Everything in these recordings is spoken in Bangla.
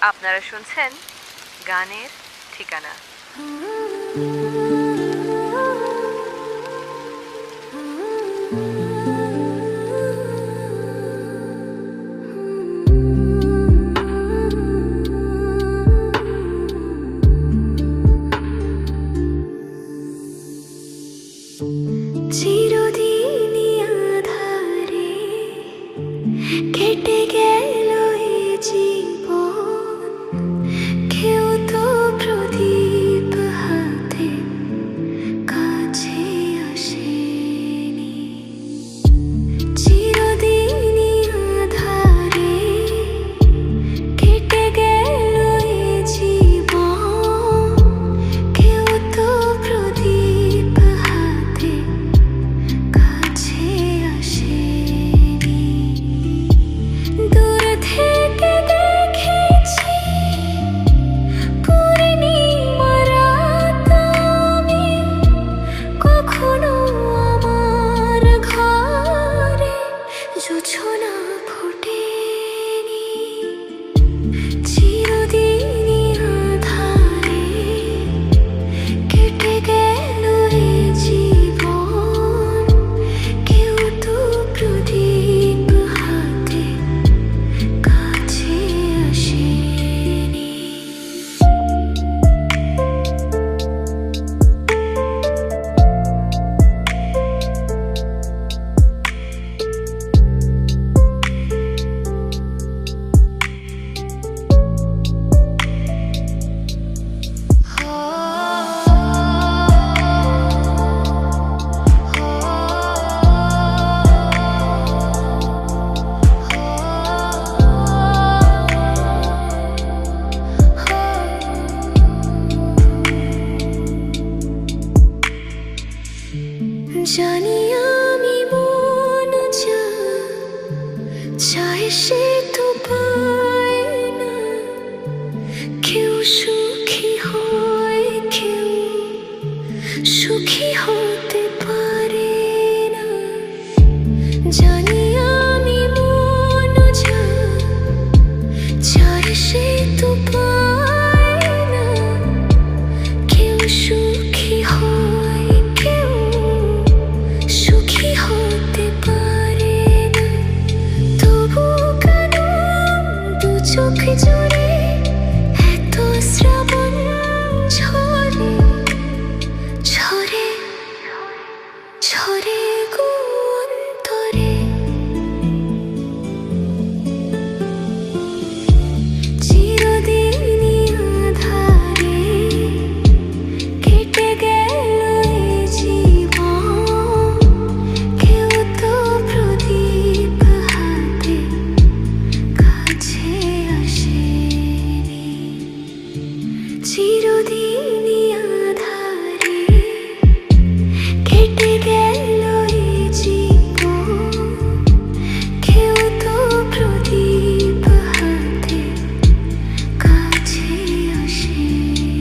আপনারা শুনছেন গানের ঠিকানা। চিরদিনই আঁধারে কেটে গেল এই জীবন, কেউ তো প্রদীপ হাতে কাছে আসেনি। চিরদিনই আঁধারে কেটে গেল এই জীবন, কেউ তো প্রদীপ হাতে কাছে আসেনি। দূর থেকে দেখেছি পূর্ণিমা রাত আমি, কখনো আমার ঘরে জোছনা ফোটেনি। চিরদিনই আঁধারে কেটে গেল এই জীবন, কেউ তো প্রদীপ হাতে কাছে আসেনি। জানি আমি মন যা চায় সে তো পায় না, কেউ সুখী হয় কেউ সুখী হতে পারে না। জানি আমি মন যা চায় সে তো পায় না, কেউ সুখী হয় কেউ সুখী হতে পারে না। তবু কেন দু চোখ জুড়ে এত শ্রাবণ ঝরে ঝরে ঝরে গো অন্তরে। চিরদিনই আঁধারে কেটে গেল এই জীবন, কেউ তো প্রদীপ হাতে কাছে আসেনি। চিরদিনই আঁধারে কেটে গেল এই জীবন, কেউ তো প্রদীপ হাতে কাছে আসেনি।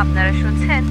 আপনারা শুনছেন